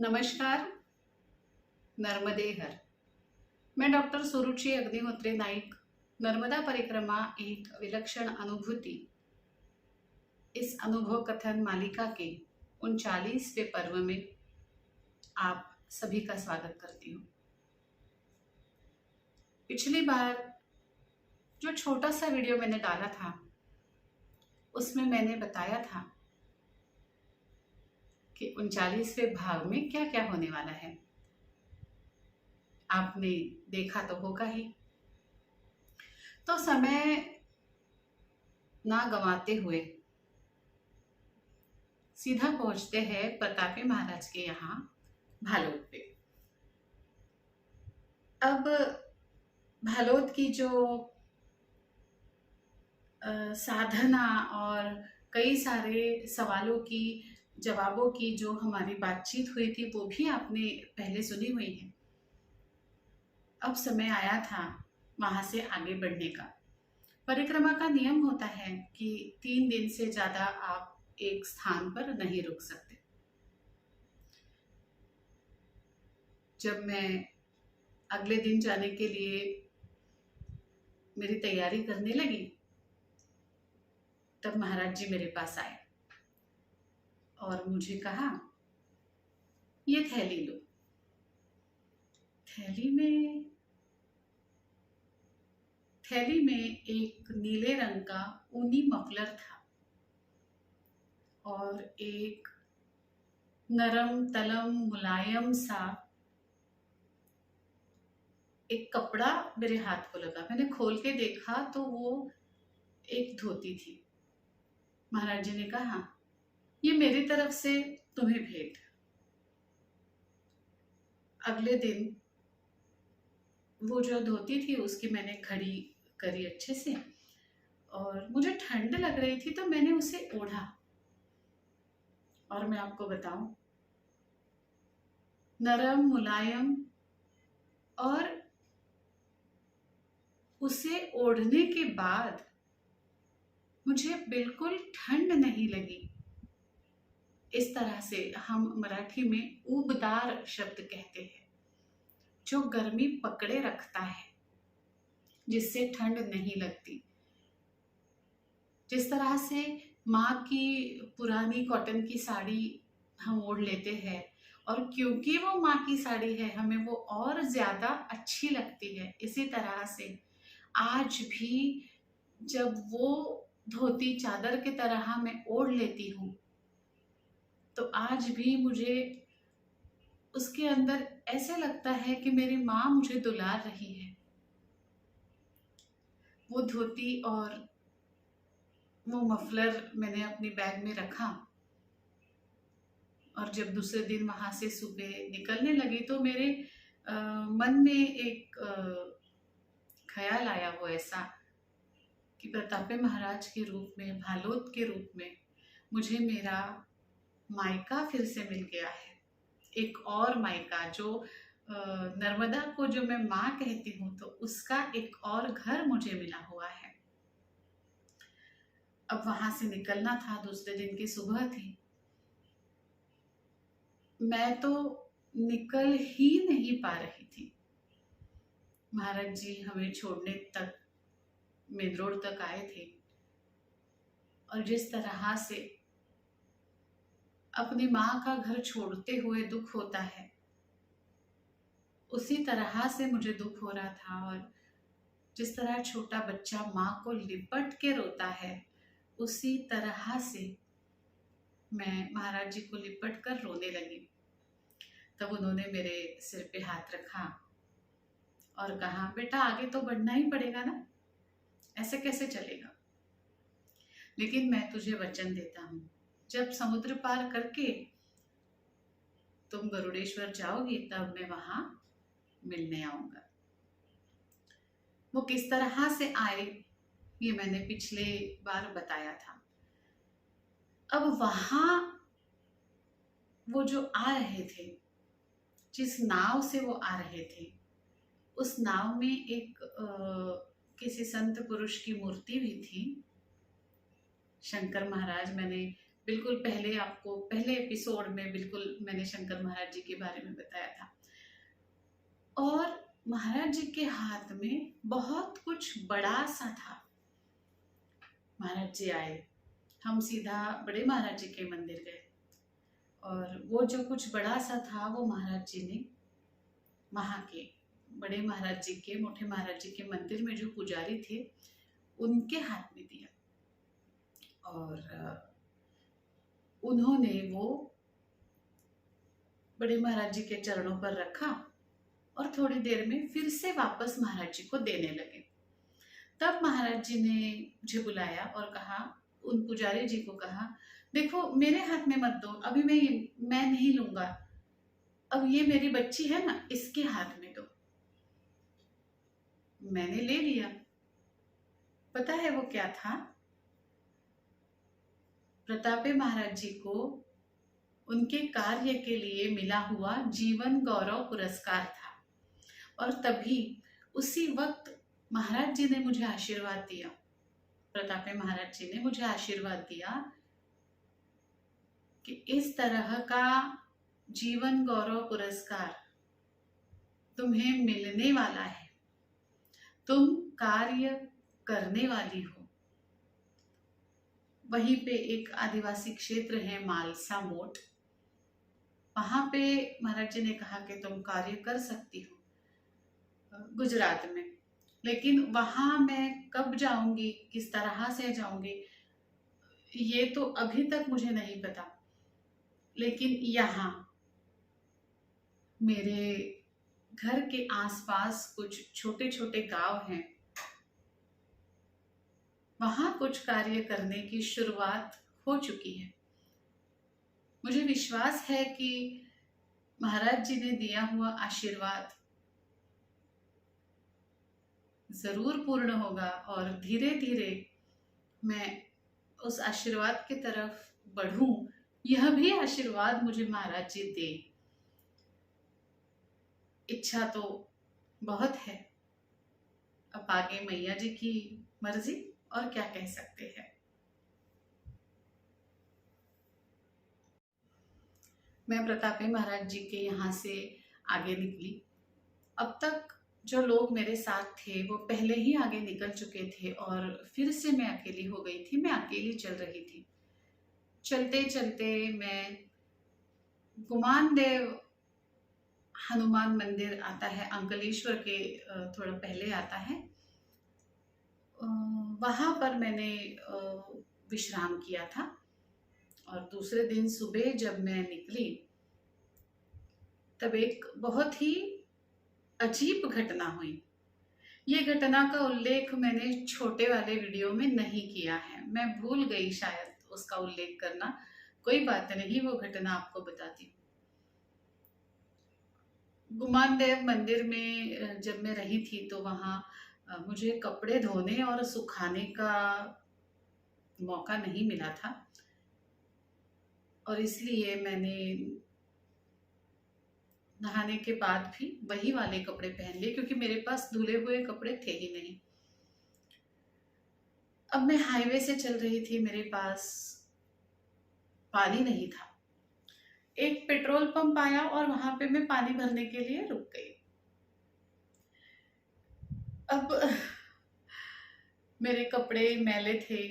नमस्कार, नर्मदे हर। मैं डॉक्टर सुरुचि अग्निहोत्री नाईक। नर्मदा परिक्रमा एक विलक्षण अनुभूति, इस अनुभव कथन मालिका के 39वें पर्व में आप सभी का स्वागत करती हूँ। पिछली बार जो छोटा सा वीडियो मैंने डाला था, उसमें मैंने बताया था कि 39वें भाव में क्या क्या होने वाला है। आपने देखा तो होगा ही। तो समय ना गंवाते हुए सीधा पहुंचते हैं प्रतापी महाराज के यहाँ भालोद पे। अब भालोद की जो साधना और कई सारे सवालों की जवाबों की जो हमारी बातचीत हुई थी, वो भी आपने पहले सुनी हुई है। अब समय आया था वहां से आगे बढ़ने का। परिक्रमा का नियम होता है कि 3 दिन से ज्यादा आप एक स्थान पर नहीं रुक सकते। जब मैं अगले दिन जाने के लिए मेरी तैयारी करने लगी, तब महाराज जी मेरे पास आए और मुझे कहा, ये थैली लो। थैली में एक नीले रंग का ऊनी मफलर था और एक नरम तलम मुलायम सा एक कपड़ा मेरे हाथ को लगा। मैंने खोल के देखा तो वो एक धोती थी। महाराज जी ने कहा, ये मेरी तरफ से तुम्हें भेंट। अगले दिन वो जो धोती थी उसकी मैंने घड़ी करी अच्छे से, और मुझे ठंड लग रही थी तो मैंने उसे ओढ़ा। और मैं आपको बताऊं, नरम मुलायम, और उसे ओढ़ने के बाद मुझे बिल्कुल ठंड नहीं लगी। इस तरह से हम मराठी में ऊबदार शब्द कहते हैं, जो गर्मी पकड़े रखता है, जिससे ठंड नहीं लगती। जिस तरह से माँ की पुरानी कॉटन की साड़ी हम ओढ़ लेते हैं, और क्योंकि वो माँ की साड़ी है हमें वो और ज्यादा अच्छी लगती है, इसी तरह से आज भी जब वो धोती चादर की तरह मैं ओढ़ लेती हूँ, तो आज भी मुझे उसके अंदर ऐसे लगता है कि मेरी माँ मुझे दुलार रही है। वो धोती और वो मफलर मैंने अपनी बैग में रखा, और जब दूसरे दिन वहां से सुबह निकलने लगी तो मेरे मन में एक ख्याल आया, वो ऐसा कि प्रतापे महाराज के रूप में, भालोद के रूप में मुझे मेरा मायका फिर से मिल गया है। एक और मायका, जो नर्मदा को जो मैं माँ कहती हूँ, तो उसका एक और घर मुझे मिला हुआ है। अब वहां से निकलना था, दूसरे दिन की सुबह थी। मैं तो निकल ही नहीं पा रही थी। महाराज जी हमें छोड़ने तक मेन रोड तक आए थे, और जिस तरह से अपनी माँ का घर छोड़ते हुए दुख होता है, उसी तरह से मुझे दुख हो रहा था। और जिस तरह छोटा बच्चा माँ को लिपट के रोता है, उसी तरह से मैं महाराज जी को लिपट कर रोने लगी। तब उन्होंने मेरे सिर पे हाथ रखा और कहा, बेटा आगे तो बढ़ना ही पड़ेगा ना, ऐसे कैसे चलेगा। लेकिन मैं तुझे वचन देता हूँ, जब समुद्र पार करके तुम गरुड़ेश्वर जाओगी, तब मैं वहां मिलने आऊंगा। वो किस तरह से आए, ये मैंने पिछले बार बताया था। अब वहां वो जो आ रहे थे, जिस नाव से वो आ रहे थे, उस नाव में एक किसी संत पुरुष की मूर्ति भी थी। शंकर महाराज मैंने बिल्कुल पहले आपको पहले एपिसोड में बिल्कुल मैंने शंकर महाराज जी के बारे में बताया था। और महाराज जी के हाथ में बहुत कुछ बड़ा सा था। महाराज जी आए, हम सीधा बड़े महाराज जी के मंदिर गए और वो जो कुछ बड़ा सा था वो महाराज जी ने वहाँ के बड़े महाराज जी के, मोटे महाराज जी के मंदिर में जो पुजारी थे उनके हाथ में दिया और उन्होंने वो बड़े महाराज जी के चरणों पर रखा और थोड़ी देर में फिर से वापस महाराज जी को देने लगे। तब महाराज जी ने मुझे बुलाया और कहा, उन पुजारी जी को कहा, देखो मेरे हाथ में मत दो, अभी मैं नहीं लूंगा, अब ये मेरी बच्ची है ना, इसके हाथ में दो। मैंने ले लिया। पता है वो क्या था? प्रतापे महाराज जी को उनके कार्य के लिए मिला हुआ जीवन गौरव पुरस्कार था। और तभी उसी वक्त महाराज जी ने मुझे आशीर्वाद दिया, प्रतापे महाराज जी ने मुझे आशीर्वाद दिया कि इस तरह का जीवन गौरव पुरस्कार तुम्हें मिलने वाला है, तुम कार्य करने वाली हो। वहीं पे एक आदिवासी क्षेत्र है मालसा मोट, वहां पे महाराज जी ने कहा कि तुम कार्य कर सकती हो गुजरात में, लेकिन वहां मैं कब जाऊंगी, किस तरह से जाऊंगी, ये तो अभी तक मुझे नहीं पता। लेकिन यहाँ मेरे घर के आसपास कुछ छोटे छोटे गांव हैं, वहां कुछ कार्य करने की शुरुआत हो चुकी है। मुझे विश्वास है कि महाराज जी ने दिया हुआ आशीर्वाद जरूर पूर्ण होगा और धीरे धीरे मैं उस आशीर्वाद की तरफ बढ़ूं, यह भी आशीर्वाद मुझे महाराज जी दे। इच्छा तो बहुत है, अब आगे मैया जी की मर्जी, और क्या कह सकते हैं। मैं प्रतापे महाराज जी के यहाँ से आगे निकली। अब तक जो लोग मेरे साथ थे वो पहले ही आगे निकल चुके थे और फिर से मैं अकेली हो गई थी, मैं अकेली चल रही थी। चलते चलते मैं गुमान देव हनुमान मंदिर आता है, अंकलेश्वर के थोड़ा पहले आता है, वहाँ पर मैंने विश्राम किया था। और दूसरे दिन सुबह जब मैं निकली तब एक बहुत ही अजीब घटना हुई। ये घटना का उल्लेख मैंने छोटे वाले वीडियो में नहीं किया है, मैं भूल गई शायद उसका उल्लेख करना। कोई बात नहीं, वो घटना आपको बताती हूँ। गुमान देव मंदिर में जब मैं रही थी तो वहाँ मुझे कपड़े धोने और सुखाने का मौका नहीं मिला था और इसलिए मैंने नहाने के बाद भी वही वाले कपड़े पहन लिए, क्योंकि मेरे पास धुले हुए कपड़े थे ही नहीं। अब मैं हाईवे से चल रही थी, मेरे पास पानी नहीं था। एक पेट्रोल पंप आया और वहां पे मैं पानी भरने के लिए रुक गई। अब मेरे कपड़े मैले थे,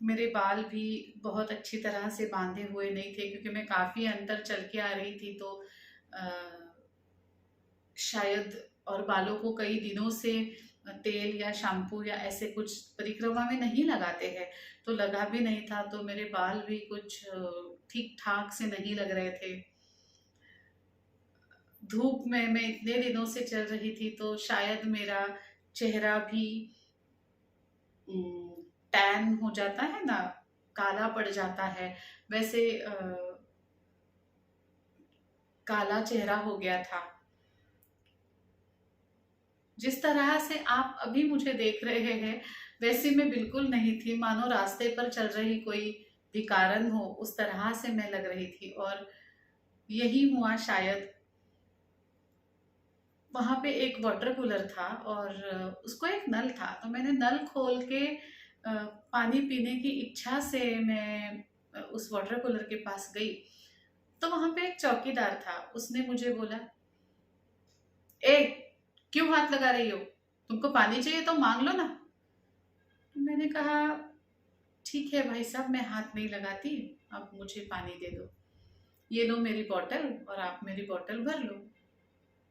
मेरे बाल भी बहुत अच्छी तरह से बांधे हुए नहीं थे, क्योंकि मैं काफी अंतर चल के आ रही थी तो शायद, और बालों को कई दिनों से तेल या शैम्पू या ऐसे कुछ परिक्रमा में नहीं लगाते हैं, तो लगा भी नहीं था, तो मेरे बाल भी कुछ ठीक ठाक से नहीं लग रहे थे। धूप में मैं इतने दिनों से चल रही थी तो शायद मेरा चेहरा भी टैन हो जाता है ना, काला पड़ जाता है, वैसे काला चेहरा हो गया था। जिस तरह से आप अभी मुझे देख रहे हैं वैसे मैं बिल्कुल नहीं थी, मानो रास्ते पर चल रही कोई भिखारन हो, उस तरह से मैं लग रही थी। और यही हुआ शायद। वहां पे एक वाटर कूलर था और उसको एक नल था, तो मैंने नल खोल के पानी पीने की इच्छा से मैं उस वाटर कूलर के पास गई, तो वहां पे एक चौकीदार था। उसने मुझे बोला, ए, क्यों हाथ लगा रही हो? तुमको पानी चाहिए तो मांग लो ना। तो मैंने कहा, ठीक है भाई साहब, मैं हाथ नहीं लगाती, अब मुझे पानी दे दो। ये लो मेरी बॉटल और आप मेरी बॉटल भर लो।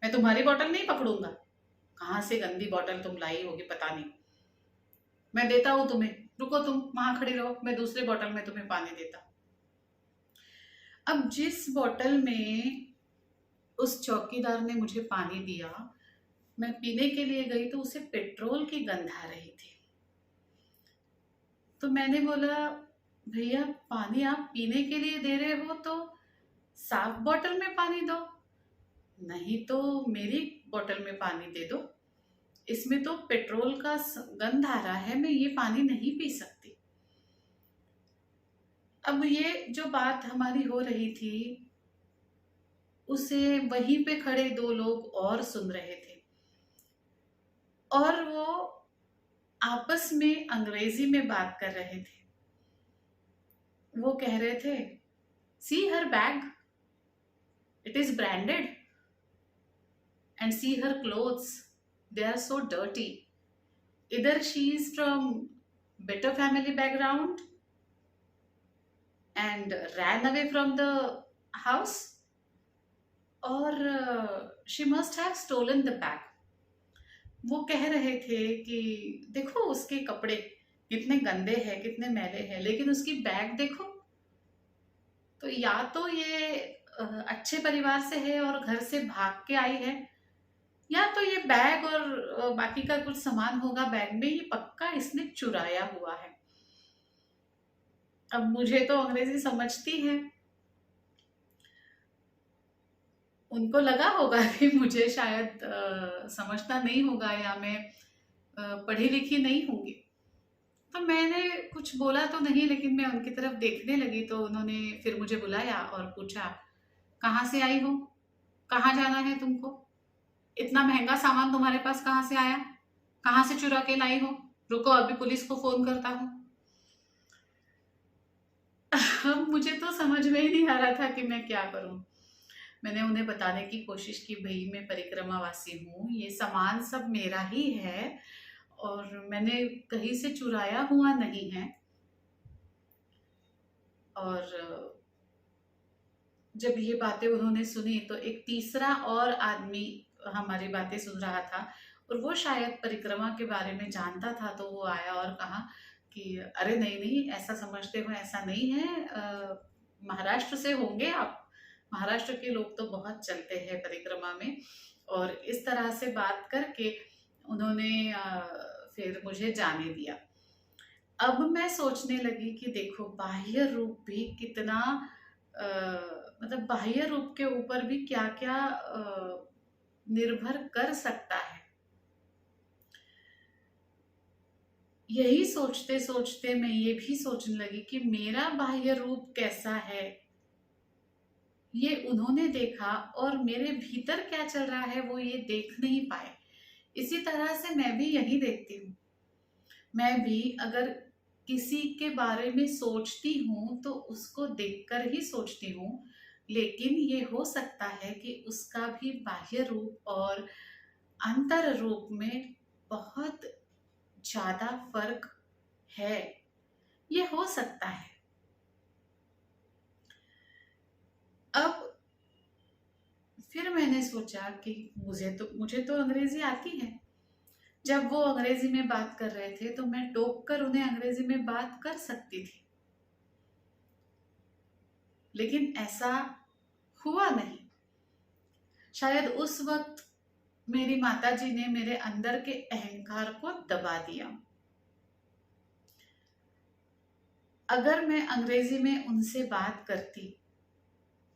मैं तुम्हारी बॉटल नहीं पकड़ूंगा। कहाँ से गंदी बॉटल तुम लाई होगी पता नहीं। मैं देता हूँ तुम्हें, रुको तुम वहां खड़ी रहो, मैं दूसरी बॉटल में तुम्हें पानी देता हूँ। अब जिस बॉटल में उस चौकीदार ने मुझे पानी दिया, मैं पीने के लिए गई तो उसे पेट्रोल की गंध आ रही थी। तो मैंने बोला, भैया पानी आप पीने के लिए दे रहे हो तो साफ बॉटल में पानी दो, नहीं तो मेरी बॉटल में पानी दे दो। इसमें तो पेट्रोल का गंध आ रहा है, मैं ये पानी नहीं पी सकती। अब ये जो बात हमारी हो रही थी, उसे वहीं पे खड़े दो लोग और सुन रहे थे, और वो आपस में अंग्रेजी में बात कर रहे थे। वो कह रहे थे, see her bag, it is branded, and see her clothes, they are so dirty, इधर she is from better family background and ran away from the house, or she must have stolen the bag. वो कह रहे थे कि देखो उसके कपड़े कितने गंदे हैं, कितने मैले हैं, लेकिन उसकी बैग देखो। तो या तो ये अच्छे परिवार से है और घर से भाग के आई है, या तो ये बैग और बाकी का कुछ सामान होगा बैग में, ये पक्का इसने चुराया हुआ है। अब मुझे तो अंग्रेजी समझती है, उनको लगा होगा कि मुझे शायद समझना नहीं होगा, या मैं पढ़ी लिखी नहीं होंगी। तो मैंने कुछ बोला तो नहीं, लेकिन मैं उनकी तरफ देखने लगी। तो उन्होंने फिर मुझे बुलाया और पूछा, कहाँ से आई हो, कहाँ जाना है तुमको, इतना महंगा सामान तुम्हारे पास कहाँ से आया, कहाँ से चुरा के लाई हो, रुको अभी पुलिस को फोन करता हूँ। अब मुझे तो समझ में ही नहीं आ रहा था कि मैं क्या करूं। मैंने उन्हें बताने की कोशिश की, भाई मैं परिक्रमावासी हूँ, ये सामान सब मेरा ही है और मैंने कहीं से चुराया हुआ नहीं है। और जब ये बातें उन्होंने सुनी तो एक तीसरा और आदमी हमारी बातें सुन रहा था, और वो शायद परिक्रमा के बारे में जानता था। तो वो आया और कहा कि अरे नहीं नहीं, ऐसा समझते हो, ऐसा नहीं है, महाराष्ट्र से होंगे आप, महाराष्ट्र के लोग तो बहुत चलते हैं परिक्रमा में। और इस तरह से बात करके उन्होंने फिर मुझे जाने दिया। अब मैं सोचने लगी कि देखो बाह्य रूप भी कितना मतलब बाह्य रूप के ऊपर भी क्या क्या निर्भर कर सकता है। यही सोचते सोचते मैं ये भी सोचने लगी कि मेरा बाह्य रूप कैसा है, ये उन्होंने देखा, और मेरे भीतर क्या चल रहा है वो ये देख नहीं पाए। इसी तरह से मैं भी यही देखती हूँ। मैं भी अगर किसी के बारे में सोचती हूँ तो उसको देखकर ही सोचती हूँ, लेकिन ये हो सकता है कि उसका भी बाह्य रूप और अंतर रूप में बहुत ज्यादा फर्क है, ये हो सकता है। अब फिर मैंने सोचा कि मुझे तो अंग्रेजी आती है। जब वो अंग्रेजी में बात कर रहे थे तो मैं टोक कर उन्हें अंग्रेजी में बात कर सकती थी, लेकिन ऐसा हुआ नहीं। शायद उस वक्त मेरी माताजी ने मेरे अंदर के अहंकार को दबा दिया। अगर मैं अंग्रेजी में उनसे बात करती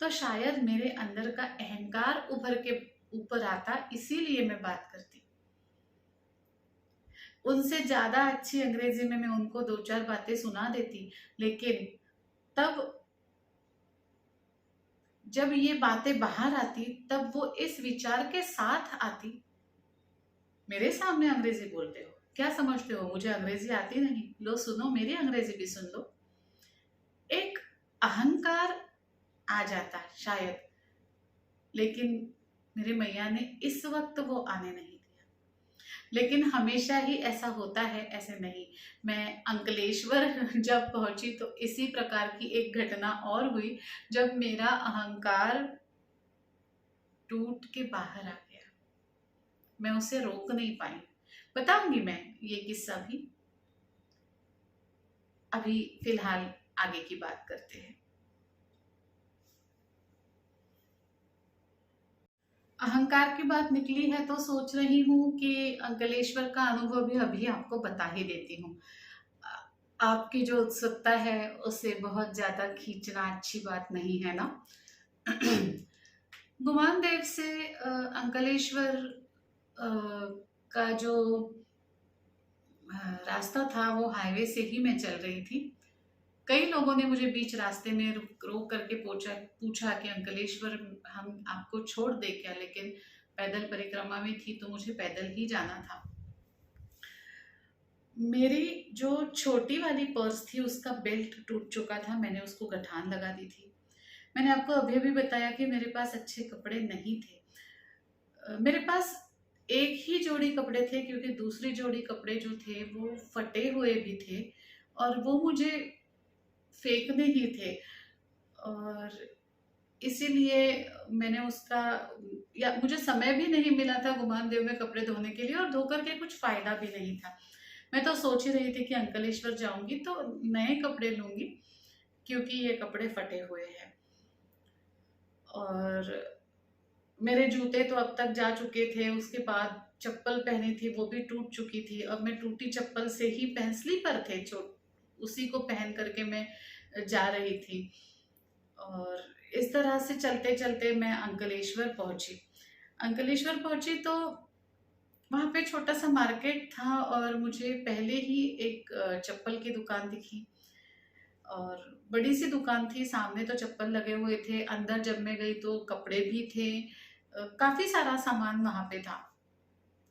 तो शायद मेरे अंदर का अहंकार उभर के ऊपर आता, इसीलिए मैं बात करती। उनसे ज्यादा अच्छी अंग्रेजी में मैं उनको दो चार बातें सुना देती, लेकिन तब जब ये बातें बाहर आती तब वो इस विचार के साथ आती, मेरे सामने अंग्रेजी बोलते हो, क्या समझते हो मुझे अंग्रेजी आती नहीं? लो सुनो, मेरी अंग्रेजी भी सुन लो। एक अहंकार आ जाता है शायद, लेकिन मेरे मैया ने इस वक्त वो आने नहीं दिया। लेकिन हमेशा ही ऐसा होता है, ऐसे नहीं। मैं अंकलेश्वर जब पहुंची तो इसी प्रकार की एक घटना और हुई, जब मेरा अहंकार टूट के बाहर आ गया। मैं उसे रोक नहीं पाई। बताऊंगी मैं ये किस्सा भी। अभी फिलहाल आगे की बात करते हैं। अहंकार की बात निकली है तो सोच रही हूँ कि अंकलेश्वर का अनुभव भी अभी आपको बता ही देती हूँ। आपकी जो उत्सुकता है उसे बहुत ज्यादा खींचना अच्छी बात नहीं है ना। गुमान देव से अंकलेश्वर अ, का जो रास्ता था वो हाईवे से ही मैं चल रही थी। कई लोगों ने मुझे बीच रास्ते में रोक रोक करके पूछा पूछा कि अंकलेश्वर हम आपको छोड़ दे क्या, लेकिन पैदल परिक्रमा में थी तो मुझे पैदल ही जाना था। मेरी जो छोटी वाली पर्स थी उसका बेल्ट टूट चुका था, मैंने उसको गठान लगा दी थी। मैंने आपको अभी अभी बताया कि मेरे पास अच्छे कपड़े नहीं थे। मेरे पास एक ही जोड़ी कपड़े थे, क्योंकि दूसरी जोड़ी कपड़े जो थे वो फटे हुए भी थे और वो मुझे फेंकने ही थे। और इसीलिए मैंने उसका, या मुझे समय भी नहीं मिला था गुमान देव में कपड़े धोने के लिए, और धोकर के कुछ फायदा भी नहीं था। मैं तो सोच ही रही थी कि अंकलेश्वर जाऊंगी तो नए कपड़े लूंगी, क्योंकि ये कपड़े फटे हुए हैं। और मेरे जूते तो अब तक जा चुके थे, उसके बाद चप्पल पहनी थी वो भी टूट चुकी थी। अब मैं टूटी चप्पल से ही स्लीपर थे चोट, उसी को पहन करके मैं जा रही थी। और इस तरह से चलते चलते मैं अंकलेश्वर पहुंची। अंकलेश्वर पहुंची तो वहां पे छोटा सा मार्केट था और मुझे पहले ही एक चप्पल की दुकान दिखी। और बड़ी सी दुकान थी, सामने तो चप्पल लगे हुए थे, अंदर जब मैं गई तो कपड़े भी थे। काफी सारा सामान वहां पे था।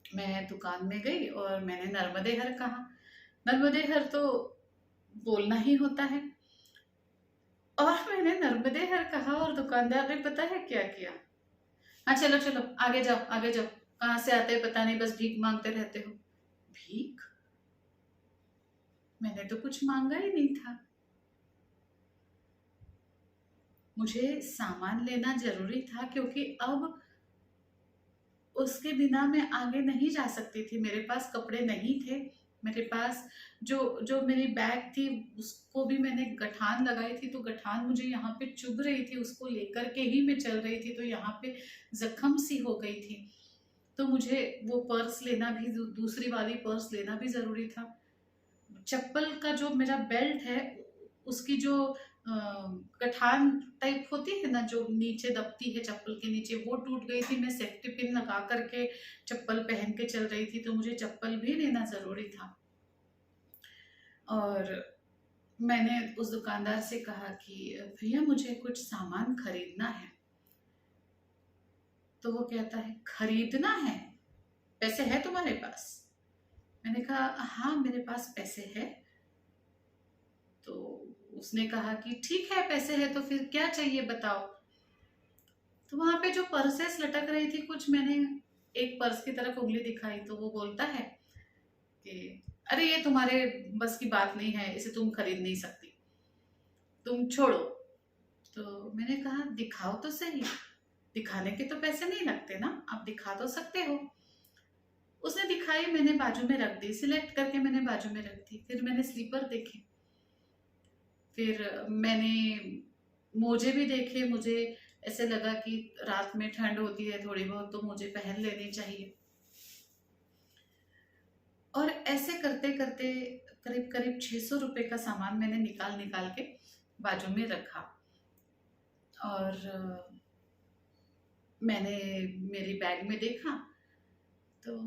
मैं दुकान में गई और मैंने नर्मदे हर कहा। नर्मदे हर तो बोलना ही होता है। और मैंने नर्मदे हर कहा और दुकानदार ने पता है क्या किया? हाँ चलो चलो, आगे जाओ आगे जाओ, कहाँ से आते हैं पता नहीं, बस भीख मांगते रहते हो। भीख? मैंने तो कुछ मांगा ही नहीं था। मुझे सामान लेना जरूरी था, क्योंकि अब उसके बिना मैं आगे नहीं जा सकती थी। मेरे पास कपड़े नहीं थे। मेरे पास जो जो मेरी बैग थी उसको भी मैंने गठान लगाई थी, तो गठान मुझे यहाँ पे चुभ रही थी, उसको लेकर के ही मैं चल रही थी तो यहाँ पे जख्म सी हो गई थी। तो मुझे वो पर्स लेना भी, दूसरी वाली पर्स लेना भी जरूरी था। चप्पल का जो मेरा बेल्ट है उसकी जो गठान टाइप होती है ना, जो नीचे दबती है चप्पल के नीचे, वो टूट गई थी। मैं सेफ्टी पिन लगा करके चप्पल पहन के चल रही थी, तो मुझे चप्पल भी लेना जरूरी था। और मैंने उस दुकानदार से कहा कि भैया मुझे कुछ सामान खरीदना है। तो वो कहता है खरीदना है, पैसे है तुम्हारे पास? मैंने कहा हाँ मेरे पास पैसे है। तो उसने कहा कि ठीक है पैसे है तो फिर क्या चाहिए बताओ। तो वहां पे जो पर्सेस लटक रही थी कुछ, मैंने एक पर्स की तरफ उंगली दिखाई तो वो बोलता है कि अरे ये तुम्हारे बस की बात नहीं है, इसे तुम खरीद नहीं सकती, तुम छोड़ो। तो मैंने कहा दिखाओ तो सही, दिखाने के तो पैसे नहीं लगते ना, आप दिखा तो सकते हो। उसने दिखाई, मैंने बाजू में रख दी, सिलेक्ट करके मैंने बाजू में रख दी। फिर मैंने स्लीपर देखे, फिर मैंने मोजे भी देखे। मुझे ऐसे लगा कि रात में ठंड होती है थोड़ी बहुत तो मुझे पहन लेनी चाहिए। और ऐसे करते करते करीब करीब 600 रुपए का सामान मैंने निकाल निकाल के बाजू में रखा। और मैंने मेरी बैग में देखा तो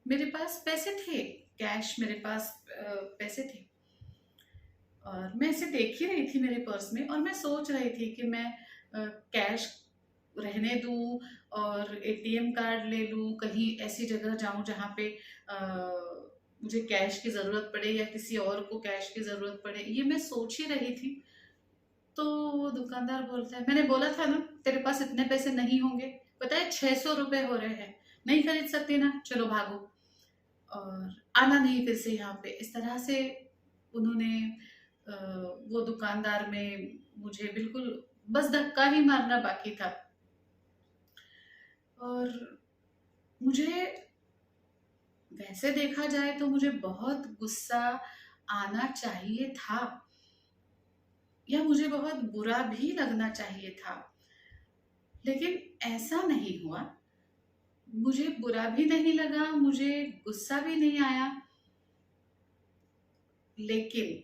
मेरे पास पैसे थे, कैश मेरे पास पैसे थे। और मैं इसे देख ही रही थी मेरे पर्स में, और मैं सोच रही थी कि मैं कैश रहने दूं और एटीएम कार्ड ले लूं, कहीं ऐसी जगह जाऊं जहां पे मुझे कैश की ज़रूरत पड़े या किसी और को कैश की ज़रूरत पड़े, ये मैं सोच ही रही थी। तो वो दुकानदार बोलता है, मैंने बोला था ना तेरे पास इतने पैसे नहीं होंगे, पता है 600 रुपये हो रहे हैं, नहीं खरीद सकती ना, चलो भागो और आना नहीं फिर से यहाँ पे। इस तरह से उन्होंने वो दुकानदार में मुझे बिल्कुल बस धक्का ही मारना बाकी था। और मुझे, वैसे देखा जाए तो मुझे बहुत गुस्सा आना चाहिए था या मुझे बहुत बुरा भी लगना चाहिए था, लेकिन ऐसा नहीं हुआ। मुझे बुरा भी नहीं लगा, मुझे गुस्सा भी नहीं आया, लेकिन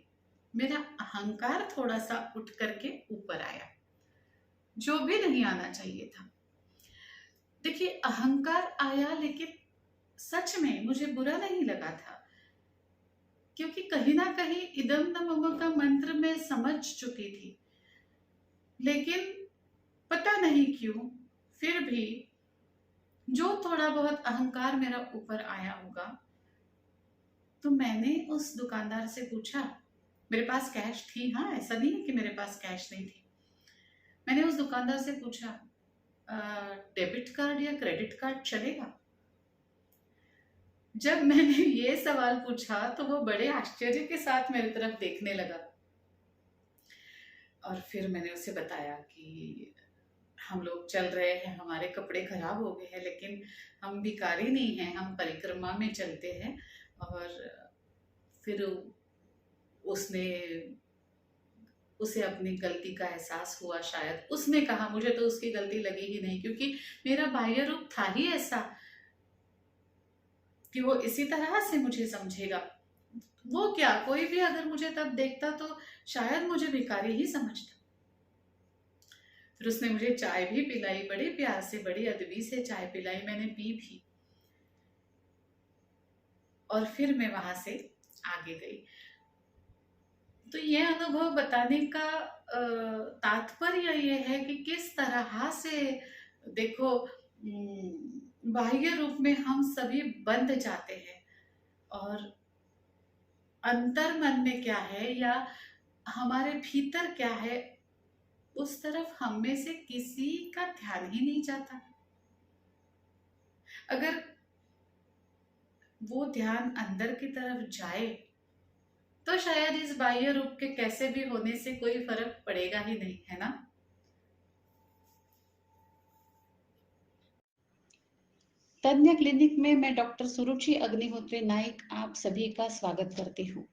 मेरा अहंकार थोड़ा सा उठ करके ऊपर आया, जो भी नहीं आना चाहिए था। देखिए, अहंकार आया, लेकिन सच में मुझे बुरा नहीं लगा था, क्योंकि कहीं ना कहीं इदम न मम का मंत्र मैं समझ चुकी थी। लेकिन पता नहीं क्यों, फिर भी जो थोड़ा बहुत अहंकार मेरा ऊपर आया होगा, तो मैंने उस दुकानदार से पूछा, मेरे पास कैश थी, हाँ ऐसा नहीं है कि मेरे पास कैश नहीं थी। मैंने उस दुकानदार से पूछा, डेबिट कार्ड या क्रेडिट कार्ड चलेगा? जब मैंने ये सवाल पूछा तो वो बड़े आश्चर्य के साथ मेरी तरफ देखने लगा। और फिर मैंने उसे बताया कि हम लोग चल रहे हैं, हमारे कपड़े खराब हो गए हैं, लेकिन हम भिखारी नहीं हैं, हम परिक्रमा में चलते हैं। और फिर उसने उसे अपनी गलती का एहसास हुआ, शायद उसने कहा, मुझे तो उसकी गलती लगी ही नहीं, क्योंकि मेरा बाह्य रूप था ही ऐसा कि वो इसी तरह से मुझे समझेगा। वो क्या, कोई भी अगर मुझे तब देखता तो शायद मुझे भिखारी ही समझता। फिर उसने मुझे चाय भी पिलाई, बड़े प्यार से, बड़ी अदबी से चाय पिलाई, मैंने पी भी। और फिर मैं वहां से आगे गई। तो ये अनुभव बताने का तात्पर्य ये है कि किस तरह से, देखो, बाह्य रूप में हम सभी बंध जाते हैं, और अंतर मन में क्या है या हमारे भीतर क्या है, उस तरफ हम में से किसी का ध्यान ही नहीं जाता। अगर वो ध्यान अंदर की तरफ जाए तो शायद इस बाह्य रूप के कैसे भी होने से कोई फर्क पड़ेगा ही नहीं, है ना। तज्ञ क्लिनिक में मैं डॉक्टर सुरुचि अग्निहोत्री नाइक आप सभी का स्वागत करती हूँ।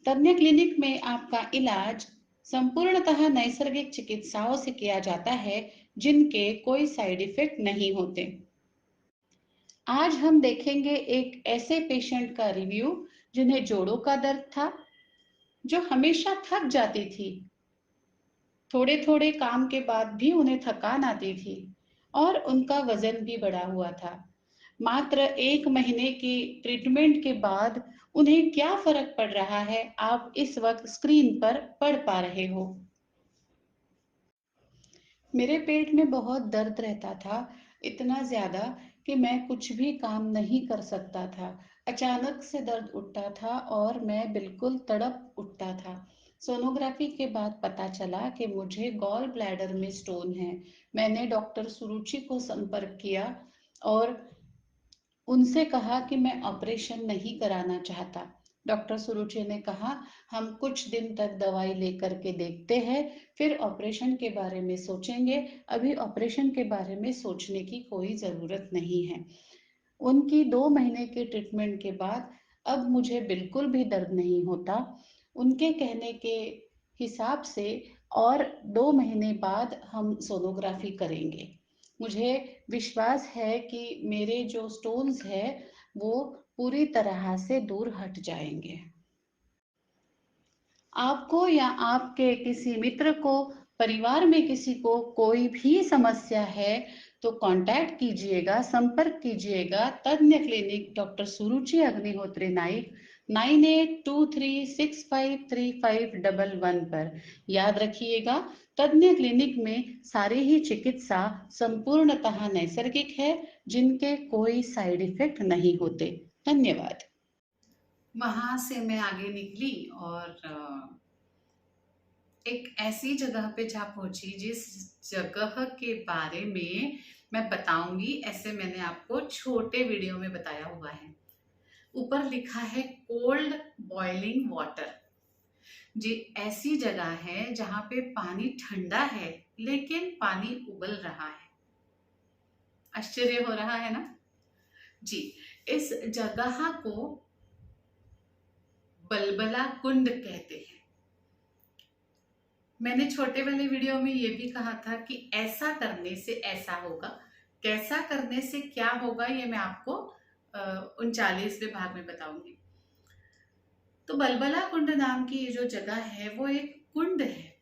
तज्ञ क्लिनिक में आपका इलाज संपूर्णतः नैसर्गिक चिकित्साओं से किया जाता है, जिनके कोई साइड इफेक्ट नहीं होते। आज हम देखेंगे एक ऐसे पेशेंट का रिव्यू जिन्हें जोड़ों का दर्द था, जो हमेशा थक जाती थी, थोड़े थोड़े काम के बाद भी उन्हें थकान आती थी, और उनका वजन भी बढ़ा हुआ था। मात्र 1 महीने की ट्रीटमेंट के बाद उन्हें क्या फर्क पड़ रहा है, आप इस वक्त स्क्रीन पर पढ़ पा रहे हो। मेरे पेट में बहुत दर्द रहता था, इतना ज्यादा कि मैं कुछ भी काम नहीं कर सकता था। अचानक से दर्द उठता था और मैं बिल्कुल तड़प उठता था। सोनोग्राफी के बाद पता चला कि मुझे गॉल ब्लैडर में स्टोन है। मैंने डॉक्टर सुरुचि को संपर्क किया और उनसे कहा कि मैं ऑपरेशन नहीं कराना चाहता। डॉक्टर सुरुचि ने कहा, हम कुछ दिन तक दवाई लेकर के देखते हैं, फिर ऑपरेशन के बारे में सोचेंगे। अभी ऑपरेशन के बारे में सोचने की कोई ज़रूरत नहीं है। उनकी 2 महीने की ट्रीटमेंट के बाद अब मुझे बिल्कुल भी दर्द नहीं होता। उनके कहने के हिसाब से और 2 महीने बाद हम सोनोग्राफी करेंगे। मुझे विश्वास है कि मेरे जो स्टोन्स है वो पूरी तरह से दूर हट जाएंगे। आपको या आपके किसी मित्र को, परिवार में किसी को कोई भी समस्या है तो कांटेक्ट कीजिएगा, संपर्क कीजिएगा तज्ञ क्लिनिक डॉक्टर सुरुचि अग्निहोत्री नाइक 9823653511 पर। याद रखिएगा, तज्ञ क्लिनिक में सारी ही चिकित्सा संपूर्णतः नैसर्गिक है, जिनके कोई साइड इफेक्ट नहीं होते। धन्यवाद। वहाँ से मैं आगे निकली और एक ऐसी जगह पे जा पहुंची जिस जगह के बारे में मैं बताऊंगी, ऐसे मैंने आपको छोटे वीडियो में बताया हुआ है। ऊपर लिखा है कोल्ड बॉइलिंग वाटर। जी, ऐसी जगह है जहाँ पे पानी ठंडा है लेकिन पानी उबल रहा है। आश्चर्य हो रहा है ना? जी, इस जगह को बलबला कुंड कहते हैं। मैंने छोटे वाले वीडियो में ये भी कहा था कि ऐसा करने से ऐसा होगा, कैसा करने से क्या होगा ये मैं आपको 39वें भाग में बताऊंगी। तो बलबला कुंड नाम की ये जो जगह है वो एक कुंड है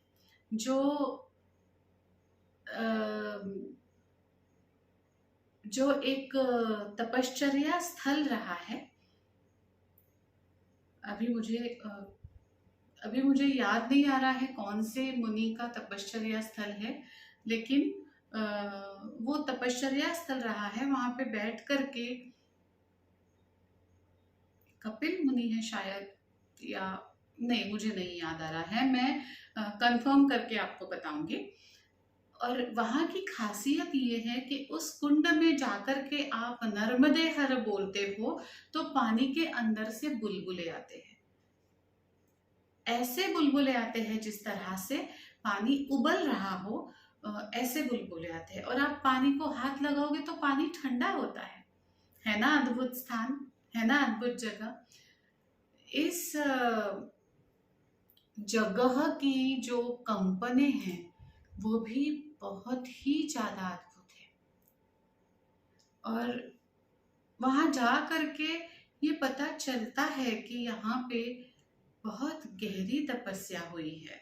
जो एक तपश्चर्या स्थल रहा है। अभी मुझे अभी मुझे याद नहीं आ रहा है कौन से मुनि का तपश्चर्या स्थल है, लेकिन वो तपश्चर्या स्थल रहा है। वहां पे बैठ करके कपिल मुनि है शायद, या नहीं, मुझे नहीं याद आ रहा है, मैं कंफर्म करके आपको बताऊंगी। और वहां की खासियत ये है कि उस कुंड में जाकर के आप नर्मदे हर बोलते हो तो पानी के अंदर से बुलबुले आते हैं। ऐसे बुलबुले आते हैं जिस तरह से पानी उबल रहा हो, ऐसे बुलबुले आते हैं। और आप पानी को हाथ लगाओगे तो पानी ठंडा होता है ना? अद्भुत स्थान, है ना? अद्भुत जगह। इस जगह की जो कंपने हैं वो भी बहुत ही ज्यादा अद्भुत है। और वहां जा करके ये पता चलता है कि यहाँ पे बहुत गहरी तपस्या हुई है।